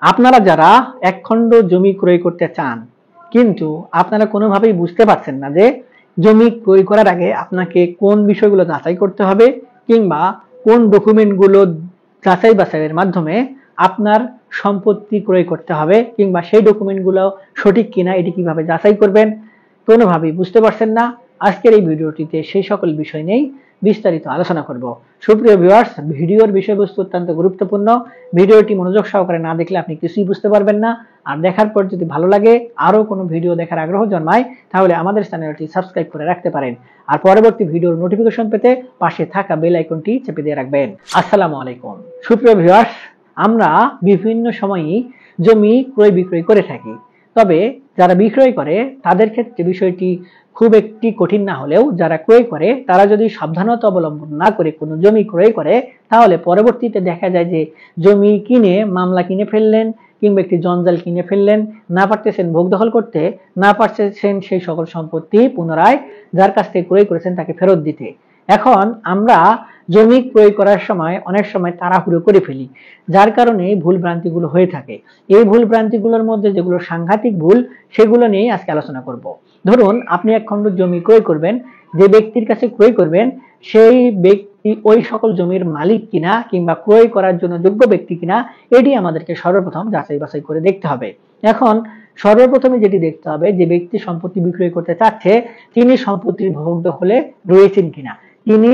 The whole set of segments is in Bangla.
আপনারা যারা এক খণ্ড জমি ক্রয় করতে চান কিন্তু আপনারা কোনোভাবেই বুঝতে পারছেন না যে জমি ক্রয় করার আগে আপনাকে কোন বিষয়গুলো যাচাই করতে হবে কিংবা কোন ডকুমেন্টগুলো যাচাই বাছাইয়ের মাধ্যমে আপনার সম্পত্তি ক্রয় করতে হবে কিংবা সেই ডকুমেন্টগুলো সঠিক কিনা এটি কিভাবে যাচাই করবেন কোনোভাবেই বুঝতে পারছেন না। আজকের এই ভিডিওটিতে সেই সকল বিষয় নিয়ে বিস্তারিত আলোচনা করব। সুপ্রিয় ভিউয়ার্স, ভিডিওর বিষয়বস্তু অত্যন্ত গুরুত্বপূর্ণ। ভিডিওটি মনোযোগ সহকারে না দেখলে আপনি কিছুই বুঝতে পারবেন না। আর দেখার পর যদি ভালো লাগে, আরো কোনো ভিডিও দেখার আগ্রহ জন্মায়, তাহলে আমাদের চ্যানেলটি সাবস্ক্রাইব করে রাখতে পারেন। আর পরবর্তী ভিডিওর নোটিফিকেশন পেতে পাশে থাকা বেল আইকনটি চেপে দিয়ে রাখবেন। আসসালামু আলাইকুম। সুপ্রিয় ভিউয়ার্স, আমরা বিভিন্ন সময়ই জমি ক্রয় বিক্রয় করে থাকি। তবে যারা বিক্রয় করে তাদের ক্ষেত্রে বিষয়টি খুব একটি কঠিন না হলেও যারা ক্রয় করে তারা যদি সাবধানতা অবলম্বন না করে কোনো জমি ক্রয় করে তাহলে পরবর্তীতে দেখা যায় যে জমি কিনে মামলা কিনে ফেললেন কিংবা একটি জঞ্জাল কিনে ফেললেন, না পারতেছেন ভোগ দখল করতে, না পারতেছেন সেই সকল সম্পত্তি পুনরায় যার কাছ থেকে ক্রয় করেছেন তাকে ফেরত দিতে। এখন আমরা জমি ক্রয় করার সময় অনেক সময় তাড়াহুড়ো করে ফেলি, যার কারণে ভুল ভ্রান্তিগুলো হয়ে থাকে। এই ভুল ভ্রান্তিগুলোর মধ্যে যেগুলো সাংঘাতিক ভুল সেগুলো নিয়ে আজকে আলোচনা করব। ধরুন আপনি এক খণ্ড জমি ক্রয় করবেন, যে ব্যক্তির কাছে ক্রয় করবেন সেই ব্যক্তি ওই সকল জমির মালিক কিনা কিংবা ক্রয় করার জন্য যোগ্য ব্যক্তি কিনা এটি আমাদেরকে সর্বপ্রথম যাচাই বাছাই করে দেখতে হবে। এখন সর্বপ্রথমে যেটি দেখতে হবে, যে ব্যক্তি সম্পত্তি বিক্রয় করতে চাচ্ছে তিনি সম্পত্তির ভোগ দখলে রয়েছেন কিনা। তিনি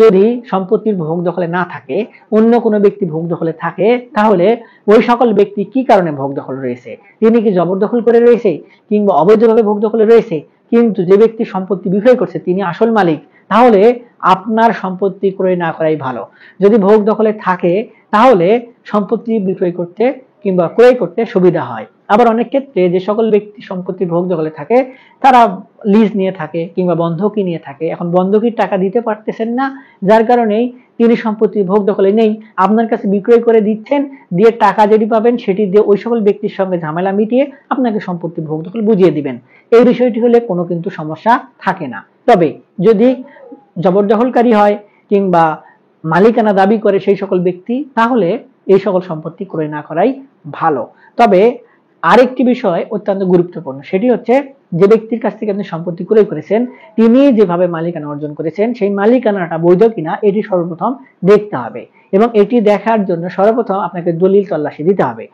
যদি সম্পত্তির ভোগ দখলে না থাকে, অন্য কোনো ব্যক্তি ভোগ দখলে থাকে, তাহলে ওই সকল ব্যক্তি কি কারণে ভোগ দখল রয়েছে। তিনি কি জবরদখল করে রয়েছে কিংবা অবৈধভাবে ভোগ দখলে রয়েছে, কিন্তু যে ব্যক্তি সম্পত্তি বিক্রয় করছে তিনি আসল মালিক, তাহলে আপনার সম্পত্তি ক্রয় না করাই ভালো। যদি ভোগ দখলে থাকে তাহলে সম্পত্তি বিক্রয় করতে কিংবা ক্রয় করতে সুবিধা হয়। আবার অনেক ক্ষেত্রে যে সকল ব্যক্তি সম্পত্তি ভোগ দখলে থাকে তারা লিজ নিয়ে থাকে কিংবা বন্ধকি নিয়ে থাকে। এখন বন্ধকির টাকা দিতে পারতেছেন না, যার কারণেই তিনি সম্পত্তি ভোগ দখলে নেই, আপনার কাছে বিক্রয় করে দিচ্ছেন, দিয়ে টাকা যেটি পাবেন সেটি দিয়ে ওই সকল ব্যক্তির সঙ্গে ঝামেলা মিটিয়ে আপনাকে সম্পত্তি ভোগ দখল বুঝিয়ে দিবেন। এই বিষয়টি হলে কোনো কিন্তু সমস্যা থাকে না। তবে যদি জবরদখলকারী হয় কিংবা মালিকানা দাবি করে সেই সকল ব্যক্তি, তাহলে এই সকল সম্পত্তি ক্রয় না করাই ভালো। তবে আরেকটি বিষয় অত্যন্ত গুরুত্বপূর্ণ, সেটি হচ্ছে যে ব্যক্তির কাছ থেকে আপনি সম্পত্তি ক্রয় করেছেন তিনি যেভাবে মালিকানা অর্জন করেছেন সেই মালিকানাটা বৈধ কিনা এটি সর্বপ্রথম দেখতে হবে, এবং এটি দেখার জন্য সর্বপ্রথম আপনাকে দলিল তল্লাশি দিতে হবে।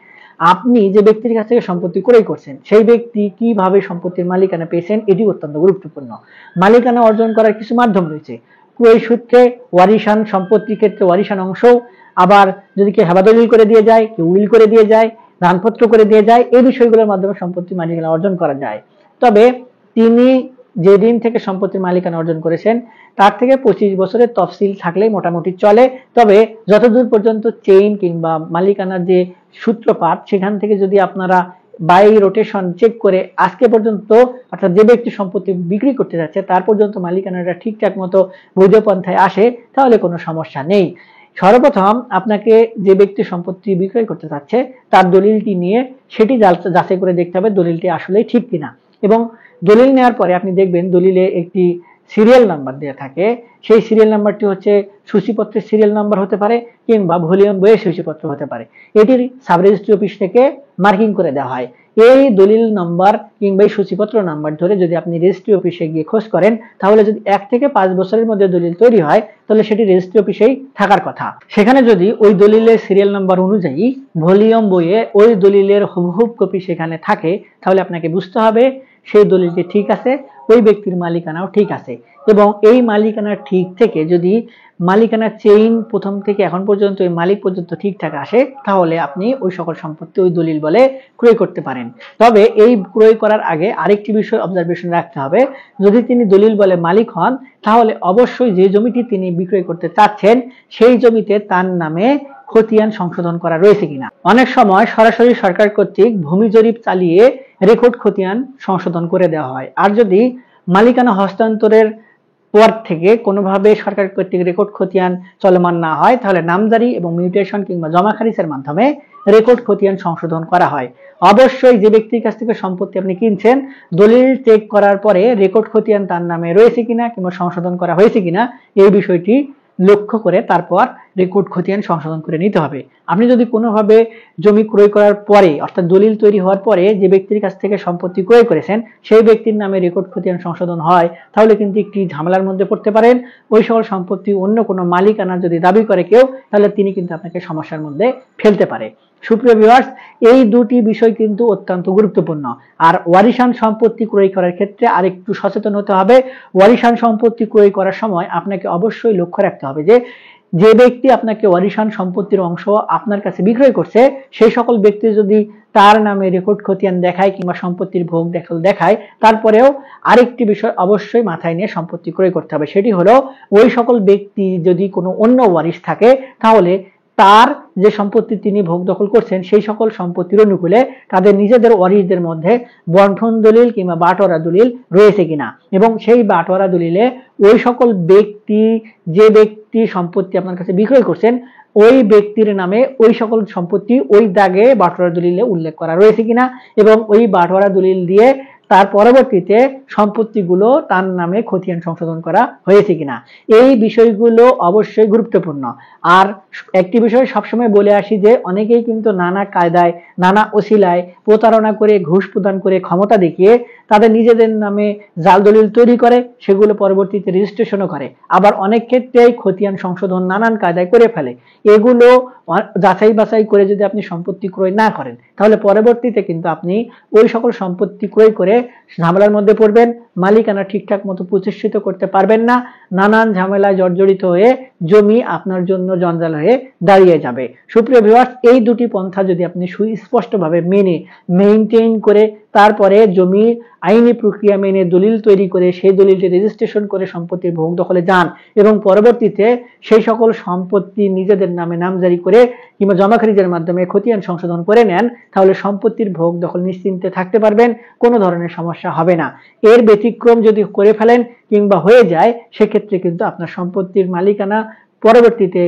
আপনি যে ব্যক্তির কাছ থেকে সম্পত্তি ক্রয় করছেন সেই ব্যক্তি কিভাবে সম্পত্তির মালিকানা পেয়েছেন এটি অত্যন্ত গুরুত্বপূর্ণ। মালিকানা অর্জন করার কিছু মাধ্যম রয়েছে, ক্রয় সূত্রে, ওয়ারিশান সম্পত্তির ক্ষেত্রে ওয়ারিশান অংশ, আবার যদি কেউ হেবাদলিল করে দিয়ে যায়, কেউ উইল করে দিয়ে যায়, দানপত্র করে দিয়ে যায়, এই বিষয়গুলোর মাধ্যমে সম্পত্তির মালিকানা অর্জন করা যায়। তবে তিনি যেদিন থেকে সম্পত্তির মালিকানা অর্জন করেছেন তার থেকে 25 বছরের তফসিল থাকলেই মোটামুটি চলে। তবে যতদূর পর্যন্ত চেইন কিংবা মালিকানার যে সূত্রপাত সেখান থেকে যদি আপনারা বাই রোটেশন চেক করে আজকে পর্যন্ত, অর্থাৎ যে ব্যক্তি সম্পত্তি বিক্রি করতে যাচ্ছে তার পর্যন্ত মালিকানাটা ঠিকঠাক মতো বৈধ পন্থায় আসে তাহলে কোনো সমস্যা নেই। সর্বপ্রথম আপনাকে যে ব্যক্তি সম্পত্তি বিক্রয় করতে চাচ্ছে তার দলিলটি নিয়ে সেটি যাচাই করে দেখতে হবে দলিলটি আসলেই ঠিক কিনা। এবং দলিল নেওয়ার পরে আপনি দেখবেন দলিলে একটি সিরিয়াল নাম্বার দেওয়া থাকে, সেই সিরিয়াল নাম্বারটি হচ্ছে সূচিপত্রের সিরিয়াল নাম্বার হতে পারে কিংবা ভলিউম বইয়ের সূচিপত্র হতে পারে। এটির সাব রেজিস্ট্রি অফিস থেকে মার্কিং করে দেওয়া হয়। এই দলিল নাম্বার কিংবা এই সূচিপত্র নাম্বার ধরে যদি আপনি রেজিস্ট্রি অফিসে গিয়ে খোঁজ করেন তাহলে যদি 1 থেকে 5 বছরের মধ্যে দলিল তৈরি হয় তাহলে সেটি রেজিস্ট্রি অফিসেই থাকার কথা। সেখানে যদি ওই দলিলের সিরিয়াল নাম্বার অনুযায়ী ভলিউম বইয়ে ওই দলিলের হুবহু কপি সেখানে থাকে তাহলে আপনাকে বুঝতে হবে সেই দলিলটি ঠিক আছে, ওই ব্যক্তির মালিকানাও ঠিক আছে। এবং এই মালিকানা ঠিক থেকে যদি মালিকানার চেইন প্রথম থেকে এখন পর্যন্ত ওই মালিক পর্যন্ত ঠিকঠাক আসে তাহলে আপনি ওই সকল সম্পত্তি ওই দলিল বলে ক্রয় করতে পারেন। তবে এই ক্রয় করার আগে আরেকটি বিষয় অবজারভেশন রাখতে হবে, যদি তিনি দলিল বলে মালিক হন তাহলে অবশ্যই যে জমিটি তিনি বিক্রয় করতে চাচ্ছেন সেই জমিতে তার নামে খতিয়ান সংশোধন করা রয়েছে কিনা। অনেক সময় সরাসরি সরকার কর্তৃক ভূমি জরিপ চালিয়ে রেকর্ড খতিয়ান সংশোধন করে দেওয়া হয়। আর যদি মালিকানা হস্তান্তরের পর থেকে কোনোভাবে সরকার কর্তৃক রেকর্ড খতিয়ান চলমান না হয় তাহলে নামজারি এবং মিউটেশন কিংবা জমা খারিজের মাধ্যমে রেকর্ড খতিয়ান সংশোধন করা হয়। অবশ্যই যে ব্যক্তির কাছ থেকে সম্পত্তি আপনি কিনছেন দলিল চেক করার পরে রেকর্ড খতিয়ান তার নামে রয়েছে কিনা কিংবা সংশোধন করা হয়েছে কিনা এই বিষয়টি লক্ষ্য করে তারপর রেকর্ড খতিয়ান সংশোধন করে নিতে হবে। আপনি যদি কোনোভাবে জমি ক্রয় করার পরে অর্থাৎ দলিল তৈরি হওয়ার পরে যে ব্যক্তির কাছ থেকে সম্পত্তি ক্রয় করেছেন সেই ব্যক্তির নামে রেকর্ড খতিয়ান সংশোধন হয়, তাহলে কিন্তু একটি ঝামেলার মধ্যে পড়তে পারেন। ওই সকল সম্পত্তি অন্য কোনো মালিকানা যদি দাবি করে কেউ, তাহলে তিনি কিন্তু আপনাকে সমস্যার মধ্যে ফেলতে পারে। সুপ্রিয় ভিউয়ার্স, এই দুটি বিষয় কিন্তু অত্যন্ত গুরুত্বপূর্ণ। আর ওয়ারিশান সম্পত্তি ক্রয় করার ক্ষেত্রে আরেকটু সচেতন হতে হবে। ওয়ারিশান সম্পত্তি ক্রয় করার সময় আপনাকে অবশ্যই লক্ষ্য রাখতে হবে যে যে ব্যক্তি আপনাকে ওয়ারিশান সম্পত্তির অংশ আপনার কাছে বিক্রয় করছে সেই সকল ব্যক্তি যদি তার নামে রেকর্ড খতিয়ান দেখায় কিংবা সম্পত্তির ভোগ দখল দেখায়, তারপরেও আরেকটি বিষয় অবশ্যই মাথায় নিয়ে সম্পত্তি ক্রয় করতে হবে। সেটি হলো ওই সকল ব্যক্তি যদি কোনো অন্য ওয়ারিশ থাকে, তাহলে তার যে সম্পত্তি তিনি ভোগ দখল করছেন সেই সকল সম্পত্তির অনুকূলে তাদের নিজেদের ওয়ারিশদের মধ্যে বন্টন দলিল কিংবা বাটোয়ারা দলিল রয়েছে কিনা, এবং সেই বাটোয়ারা দলিলে ওই সকল ব্যক্তি যে ব্যক্তি সম্পত্তি আপনার কাছে বিক্রয় করছেন ওই ব্যক্তির নামে ওই সকল সম্পত্তি ওই দাগে বাটোয়ারা দলিলে উল্লেখ করা রয়েছে কিনা, এবং ওই বাটোয়ারা দলিল দিয়ে তার পরবর্তীতে সম্পত্তিগুলো তার নামে খতিয়ান সংশোধন করা হয়েছে কিনা, এই বিষয়গুলো অবশ্যই গুরুত্বপূর্ণ। আর একটি বিষয় সবসময় বলে আসি যে অনেকেই কিন্তু নানা কায়দায় নানা ওসিলায় প্রতারণা করে ঘুষ প্রদান করে ক্ষমতা দেখিয়ে তাদের নিজেদের নামে জাল দলিল তৈরি করে, সেগুলো পরবর্তীতে রেজিস্ট্রেশনও করে। আবার অনেক ক্ষেত্রেই খতিয়ান সংশোধন নানান কায়দায় করে ফেলে। এগুলো যাচাই বাছাই করে যদি আপনি সম্পত্তি ক্রয় না করেন, তাহলে পরবর্তীতে কিন্তু আপনি ওই সকল সম্পত্তি ক্রয় করে ঝামেলার মধ্যে পড়বেন, মালিকানা ঠিকঠাক মতো প্রতিষ্ঠিত করতে পারবেন না, নানান ঝামেলায় জর্জরিত হয়ে জমি আপনার জন্য জঞ্জাল হয়ে দাঁড়িয়ে যাবে। সুপ্রিয় ভিউয়ার্স, এই দুটি পন্থা যদি আপনি সুস্পষ্টভাবে মেনে মেইনটেইন করে তারপরে জমি আইনি প্রক্রিয়া মেনে দলিল তৈরি করে সেই দলিলটি রেজিস্ট্রেশন করে সম্পত্তির ভোগ দখলে যান এবং পরবর্তীতে সেই সকল সম্পত্তি নিজেদের নামে নামজারি করে কিংবা জমা খারিজের মাধ্যমে খতিয়ান সংশোধন করে নেন, তাহলে সম্পত্তির ভোগ দখল নিশ্চিন্তে থাকতে পারবেন, কোনো ধরনের সমস্যা হবে না। এর ব্যতিক্রম যদি করে ফেলেন কিংবা হয়ে যায়, সেক্ষেত্রে কিন্তু আপনার সম্পত্তির মালিকানা পরবর্তীতে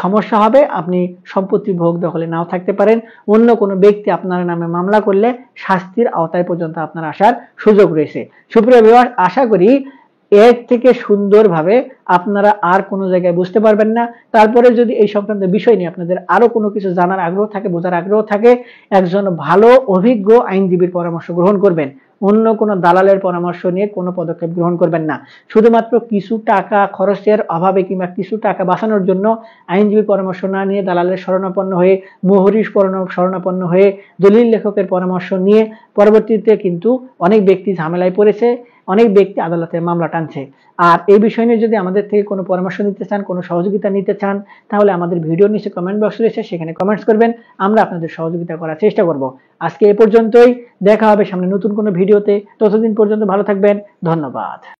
সমস্যা হবে, আপনি সম্পত্তি ভোগ দখলে নাও থাকতে পারেন, অন্য কোনো ব্যক্তি আপনার নামে মামলা করলে শাস্তির আওতায় পর্যন্ত আপনার আসার সুযোগ রয়েছে। সুপ্রিয় ভিউয়ার, আশা করি এর থেকে সুন্দরভাবে আপনারা আর কোনো জায়গায় বুঝতে পারবেন না। তারপরে যদি এই সংক্রান্ত বিষয় নিয়ে আপনাদের আরো কোনো কিছু জানার আগ্রহ থাকে, বোঝার আগ্রহ থাকে, একজন ভালো অভিজ্ঞ আইনজীবীর পরামর্শ গ্রহণ করবেন। অন্য কোনো দালালের পরামর্শ নিয়ে কোনো পদক্ষেপ গ্রহণ করবেন না। শুধুমাত্র কিছু টাকা খরচের অভাবে কিংবা কিছু টাকা বাঁচানোর জন্য আইনজীবীর পরামর্শ না নিয়ে দালালের শরণাপন্ন হয়ে, মোহরিশ শরণাপন্ন হয়ে, দলিল লেখকের পরামর্শ নিয়ে পরবর্তীতে কিন্তু অনেক ব্যক্তি ঝামেলায় পড়েছে, অনেক ব্যক্তি আদালতে মামলা টানছে। আর এই বিষয় নিয়ে যদি আমাদের থেকে কোনো পরামর্শ নিতে চান, কোনো সহযোগিতা নিতে চান, তাহলে আমাদের ভিডিওর নিচে কমেন্ট বক্স রয়েছে, সেখানে কমেন্টস করবেন, আমরা আপনাদের সহযোগিতা করার চেষ্টা করব। আজকে এ পর্যন্তই, দেখা হবে সামনে নতুন কোনো ভিডিওতে। ততদিন পর্যন্ত ভালো থাকবেন, ধন্যবাদ।